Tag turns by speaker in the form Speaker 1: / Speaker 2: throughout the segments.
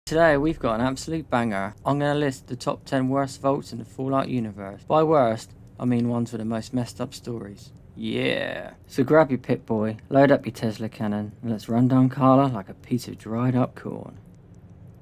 Speaker 1: Today we've got an absolute banger. I'm going to list the top 10 worst vaults in the Fallout universe. By worst, I mean ones with the most messed up stories. Yeah. So grab your Pip-Boy, load up your Tesla cannon, and let's run down Carla like a piece of dried up corn.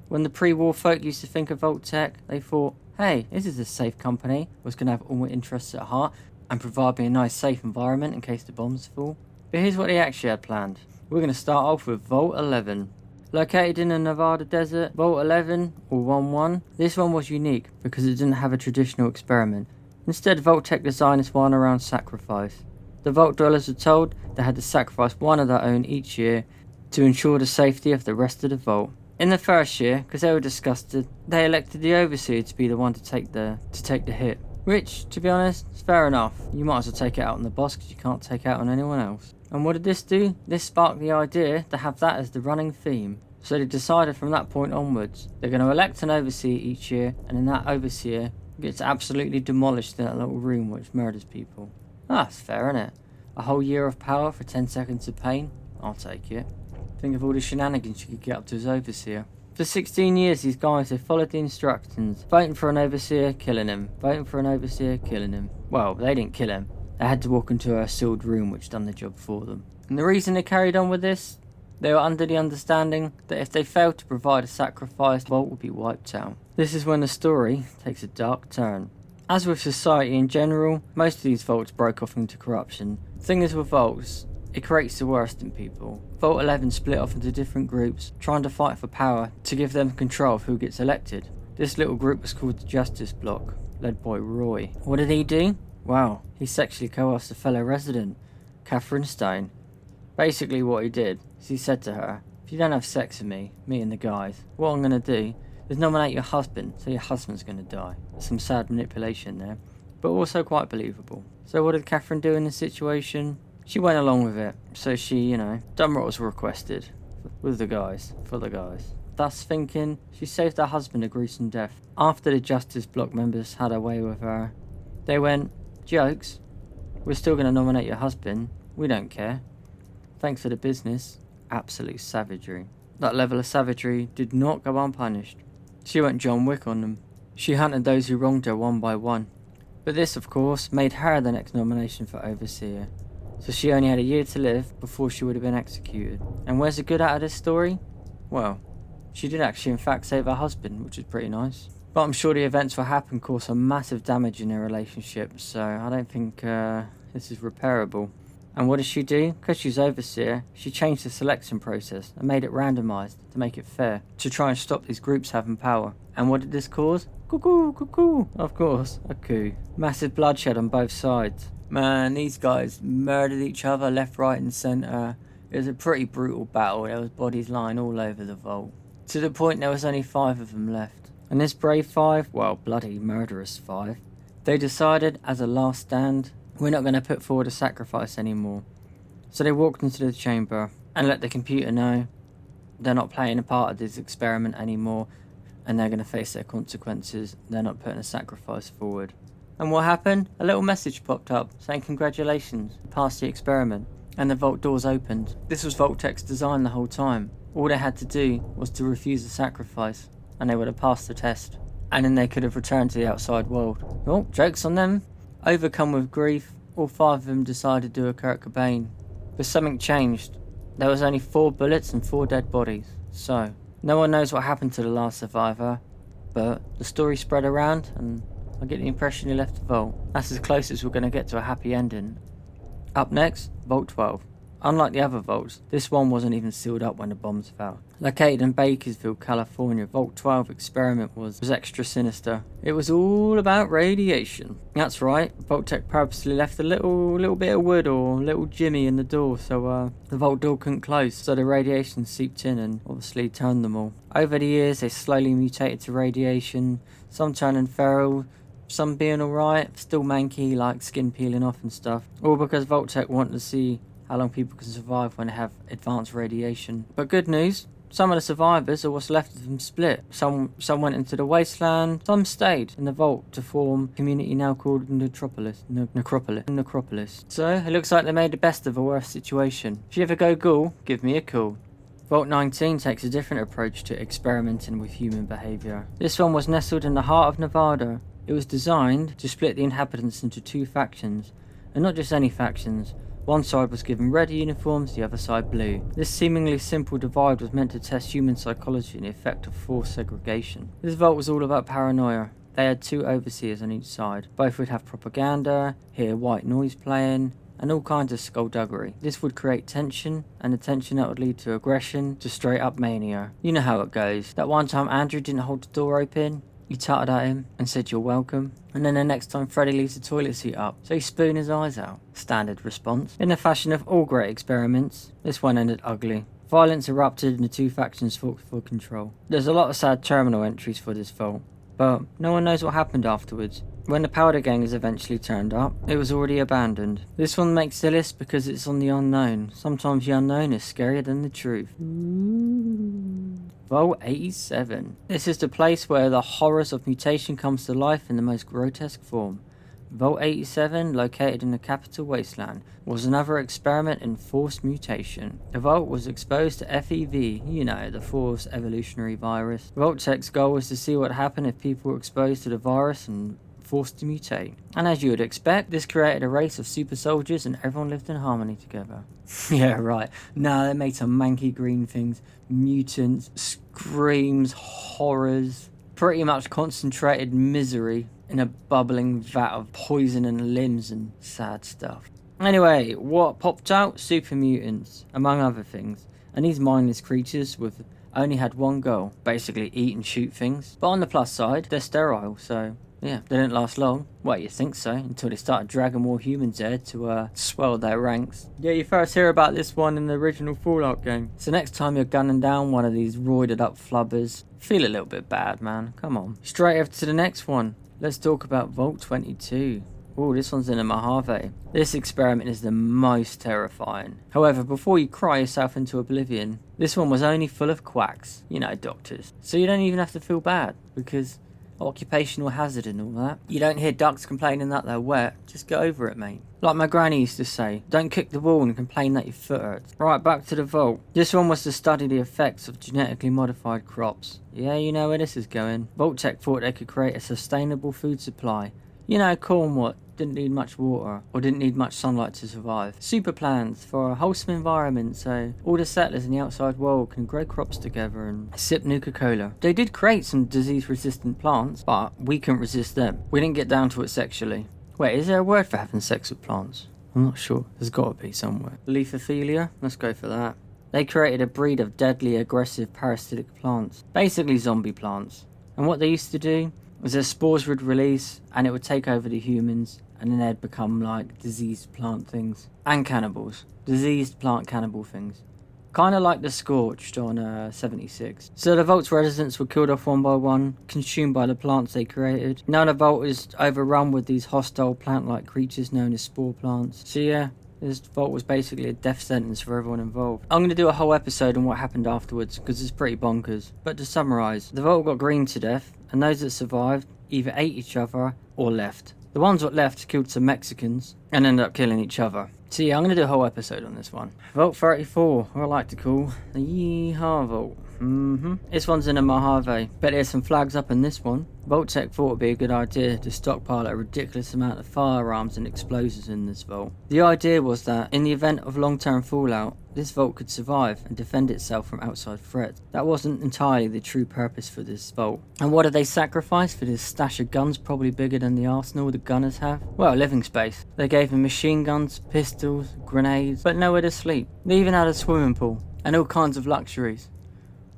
Speaker 1: When the pre-war folk used to think of Vault Tech, they thought, hey, this is a safe company, was going to have all my interests at heart, and provide me a nice safe environment in case the bombs fall. But here's what they actually had planned. We're going to start off with Vault 11. Located in the Nevada desert, Vault 11, or 1-1, this one was unique because it didn't have a traditional experiment. Instead, Vault Tech designed this one around sacrifice. The Vault dwellers were told they had to sacrifice one of their own each year to ensure the safety of the rest of the Vault. In the first year, because they were disgusted, they elected the Overseer to be the one to take the hit. Which, to be honest, is fair enough. You might as well take it out on the boss because you can't take it out on anyone else. And what did this do? This sparked the idea to have that as the running theme. So they decided from that point onwards, they're going to elect an Overseer each year, and then that Overseer gets absolutely demolished in that little room which murders people. That's fair, isn't it? A whole year of power for 10 seconds of pain? I'll take it. Think of all the shenanigans you could get up to as Overseer. For 16 years, these guys have followed the instructions. Voting for an Overseer, killing him. Voting for an Overseer, killing him. Well, they didn't kill him. They had to walk into a sealed room which done the job for them. And the reason they carried on with this? They were under the understanding that if they failed to provide a sacrifice, the Vault would be wiped out. This is when the story takes a dark turn. As with society in general, most of these vaults broke off into corruption. The thing is with vaults, it creates the worst in people. Vault 11 split off into different groups, trying to fight for power to give them control of who gets elected. This little group was called the Justice Block, led by Roy. What did he do? Well, he sexually coerced a fellow resident, Catherine Stone. Basically what he did is he said to her, if you don't have sex with me and the guys, what I'm going to do is nominate your husband, so your husband's going to die. Some sad manipulation there, but also quite believable. So what did Catherine do in this situation? She went along with it, so she, done what was requested with the guys, for the guys. Thus thinking, she saved her husband a gruesome death. After the Justice Block members had a way with her, they went, jokes, we're still going to nominate your husband, we don't care. Thanks for the business. Absolute savagery. That level of savagery did not go unpunished. She went John Wick on them. She hunted those who wronged her one by one. But this, of course, made her the next nomination for Overseer. So she only had a year to live before she would have been executed. And where's the good out of this story? Well, she did actually in fact save her husband, which is pretty nice. But I'm sure the events what happened caused some massive damage in their relationship, so I don't think this is repairable. And what did she do? Because she's Overseer, she changed the selection process and made it randomised to make it fair, to try and stop these groups having power. And what did this cause? Cuckoo, cuckoo. Of course, a coup. Massive bloodshed on both sides. Man, these guys murdered each other left, right and centre. It was a pretty brutal battle. There was bodies lying all over the vault. To the point there was only 5 of them left. And this brave 5, well, bloody murderous 5, they decided as a last stand, we're not going to put forward a sacrifice anymore. So they walked into the chamber and let the computer know they're not playing a part of this experiment anymore and they're going to face their consequences. They're not putting a sacrifice forward. And what happened? A little message popped up saying congratulations, you passed the experiment, and the vault doors opened. This was Vault Tech's design the whole time. All they had to do was to refuse the sacrifice and they would have passed the test. And then they could have returned to the outside world. Oh, joke's on them. Overcome with grief, all 5 of them decided to do a Kurt Cobain. But something changed. There was only 4 bullets and 4 dead bodies. So, no one knows what happened to the last survivor, but the story spread around and I get the impression he left the vault. That's as close as we're going to get to a happy ending. Up next, Vault 12. Unlike the other vaults, this one wasn't even sealed up when the bombs fell. Located in Bakersfield, California, Vault 12 experiment was extra sinister. It was all about radiation. That's right, Vault Tech purposely left a little bit of wood or little jimmy in the door so the vault door couldn't close, so the radiation seeped in and obviously turned them all. Over the years they slowly mutated to radiation, some turning feral, some being alright, still manky like skin peeling off and stuff. All because Vault Tech wanted to see how long people can survive when they have advanced radiation. But good news, some of the survivors, or what's left of them, split. Some went into the wasteland, some stayed in the vault to form a community now called Necropolis. So it looks like they made the best of a worse situation. If you ever go ghoul, give me a call. Vault 19 takes a different approach to experimenting with human behaviour. This one was nestled in the heart of Nevada. It was designed to split the inhabitants into two factions, and not just any factions. One side was given red uniforms, the other side blue. This seemingly simple divide was meant to test human psychology and the effect of forced segregation. This vault was all about paranoia. They had two overseers on each side. Both would have propaganda, hear white noise playing, and all kinds of skullduggery. This would create tension, and the tension that would lead to aggression, to straight up mania. You know how it goes. That one time Andrew didn't hold the door open, you tutted at him and said you're welcome, and then the next time Freddy leaves the toilet seat up, so he spoon his eyes out. Standard response. In the fashion of all great experiments, this one ended ugly. Violence erupted and the two factions fought for control. There's a lot of sad terminal entries for this vault, but no one knows what happened afterwards. When the powder gangs eventually turned up, it was already abandoned. This one makes the list because it's on the unknown. Sometimes the unknown is scarier than the truth. Vault 87. This is the place where the horrors of mutation comes to life in the most grotesque form. Vault 87, located in the capital wasteland, was another experiment in forced mutation. The vault was exposed to FEV, you know, the forced evolutionary virus. Vault-Tech's goal was to see what happened if people were exposed to the virus and forced to mutate. And as you would expect, this created a race of super soldiers and everyone lived in harmony together. Yeah, right. Nah, they made some manky green things. Mutants, screams, horrors. Pretty much concentrated misery in a bubbling vat of poison and limbs and sad stuff. Anyway, what popped out? Super mutants, among other things. And these mindless creatures with only had one goal, basically eat and shoot things. But on the plus side, they're sterile, so yeah, they didn't last long. Well, you think so, until they started dragging more humans there to swell their ranks. Yeah, you first hear about this one in the original Fallout game. So next time you're gunning down one of these roided up flubbers, feel a little bit bad, man. Come on. Straight over to the next one. Let's talk about Vault 22. Oh, this one's in a Mojave. This experiment is the most terrifying. However, before you cry yourself into oblivion, this one was only full of quacks. You know, doctors. So you don't even have to feel bad, because occupational hazard and all that. You don't hear ducks complaining that they're wet. Just get over it, mate. Like my granny used to say, don't kick the wall and complain that your foot hurts. Right, back to the vault. This one was to study the effects of genetically modified crops. Yeah, you know where this is going. Vault-Tech thought they could create a sustainable food supply. You know, corn what didn't need much water or didn't need much sunlight to survive. Super plans for a wholesome environment so all the settlers in the outside world can grow crops together and sip Nuka-Cola. They did create some disease-resistant plants, but we couldn't resist them. We didn't get down to it sexually. Wait, is there a word for having sex with plants? I'm not sure. There's got to be somewhere. Leafophilia? Let's go for that. They created a breed of deadly, aggressive, parasitic plants. Basically zombie plants. And what they used to do was their spores would release and it would take over the humans, and then they'd become like diseased plant things. And cannibals. Diseased plant cannibal things. Kind of like the Scorched on 76. So the Vault's residents were killed off one by one, consumed by the plants they created. Now the Vault is overrun with these hostile plant-like creatures known as spore plants. So yeah, this Vault was basically a death sentence for everyone involved. I'm going to do a whole episode on what happened afterwards, because it's pretty bonkers. But to summarise, the Vault got greened to death, and those that survived either ate each other or left. The ones that left killed some Mexicans and ended up killing each other. So yeah, I'm going to do a whole episode on this one. Vault 34, or I like to call the Yeehaw Vault. This one's in a Mojave, but there's some flags up in this one. Vault-Tech thought it'd be a good idea to stockpile a ridiculous amount of firearms and explosives in this vault. The idea was that, in the event of long-term fallout, this vault could survive and defend itself from outside threats. That wasn't entirely the true purpose for this vault. And what did they sacrifice for this stash of guns probably bigger than the arsenal the gunners have? Well, living space. They gave them machine guns, pistols, grenades, but nowhere to sleep. They even had a swimming pool and all kinds of luxuries.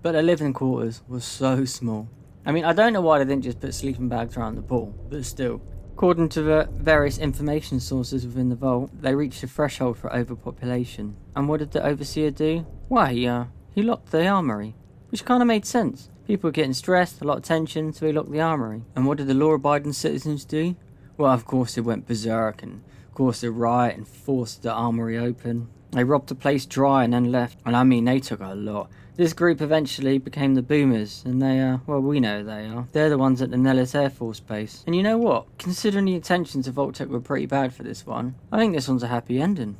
Speaker 1: But their living quarters was so small. I mean, I don't know why they didn't just put sleeping bags around the pool, but still. According to the various information sources within the vault, they reached a threshold for overpopulation. And what did the overseer do? Why, he locked the armory, which kind of made sense. People were getting stressed, a lot of tension, so he locked the armory. And what did the law-abiding citizens do? Well, of course they went berserk, and of course they riot and forced the armory open. They robbed the place dry and then left. And I mean, they took a lot. This group eventually became the Boomers, and they well, we know who they are. They're the ones at the Nellis Air Force Base. And you know what? Considering the intentions of Vault-Tech were pretty bad for this one, I think this one's a happy ending.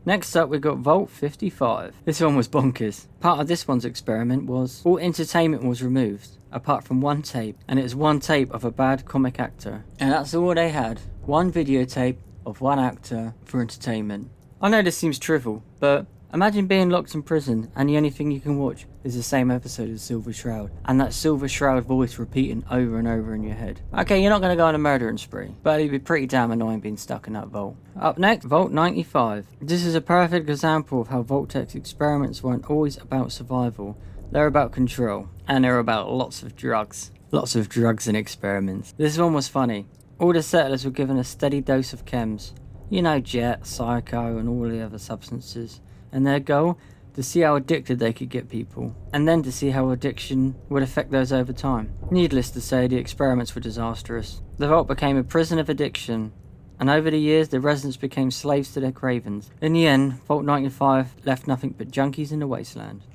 Speaker 1: Next up we got Vault 55. This one was bonkers. Part of this one's experiment was all entertainment was removed, apart from one tape, and it was one tape of a bad comic actor. And that's all they had. One videotape of one actor for entertainment. I know this seems trivial, but imagine being locked in prison and the only thing you can watch is the same episode of Silver Shroud, and that Silver Shroud voice repeating over and over in your head. Okay, you're not going to go on a murdering spree, but it'd be pretty damn annoying being stuck in that vault. Up next, Vault 95. This is a perfect example of how Vault-Tec's experiments weren't always about survival. They're about control, and they're about lots of drugs. Lots of drugs and experiments. This one was funny. All the settlers were given a steady dose of chems. You know, jet, psycho, and all the other substances. And their goal? To see how addicted they could get people, and then to see how addiction would affect those over time. Needless to say, the experiments were disastrous. The vault became a prison of addiction, and over the years the residents became slaves to their cravings. In the end, Vault 95 left nothing but junkies in the wasteland.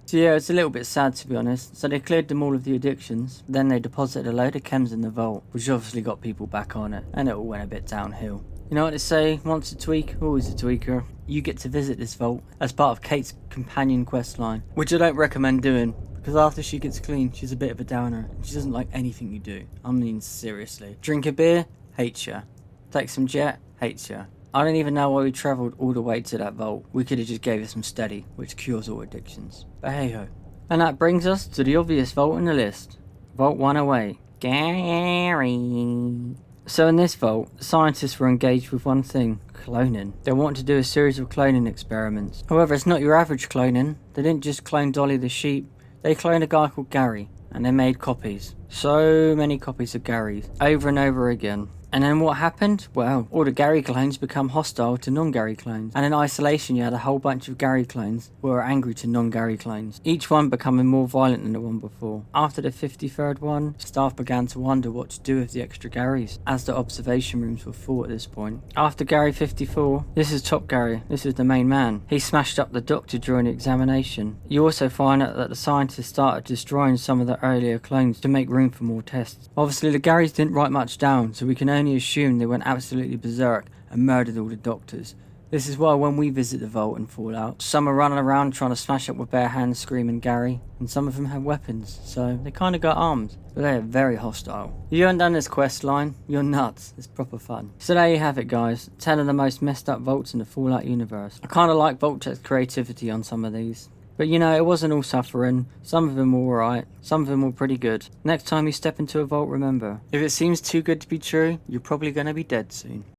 Speaker 1: So yeah, it's a little bit sad to be honest. So they cleared them all of the addictions, then they deposited a load of chems in the vault, which obviously got people back on it, and it all went a bit downhill. You know what they say, once a tweak, always a tweaker. You get to visit this vault as part of Kate's companion quest line, which I don't recommend doing, because after she gets clean, she's a bit of a downer. She doesn't like anything you do. I mean, seriously. Drink a beer, hates ya. Take some jet, hates ya. I don't even know why we travelled all the way to that vault. We could have just gave her some steady, which cures all addictions. But hey ho. And that brings us to the obvious vault in the list. Vault 108. Gary. So in this vault, scientists were engaged with one thing, cloning. They wanted to do a series of cloning experiments. However, it's not your average cloning. They didn't just clone Dolly the sheep, they cloned a guy called Gary, and they made copies. So many copies of Gary's, over and over again. And then what happened? Well, all the Gary clones become hostile to non-Gary clones. And in isolation you had a whole bunch of Gary clones who were angry to non-Gary clones. Each one becoming more violent than the one before. After the 53rd one, staff began to wonder what to do with the extra Garys, as the observation rooms were full at this point. After Gary 54, this is Top Gary, this is the main man. He smashed up the doctor during the examination. You also find out that the scientists started destroying some of the earlier clones to make room for more tests. Obviously the Garys didn't write much down, so we can only assume they went absolutely berserk and murdered all the doctors. This is why when we visit the vault in Fallout, some are running around trying to smash up with bare hands screaming Gary, and some of them have weapons, so they kind of got armed, but they are very hostile. If you haven't done this quest line, you're nuts. It's proper fun. So there you have it guys, 10 of the most messed up vaults in the Fallout universe. I kind of like Vault-Tec's creativity on some of these. But you know, it wasn't all suffering. Some of them were alright, some of them were pretty good. Next time you step into a vault, remember, if it seems too good to be true, you're probably going to be dead soon.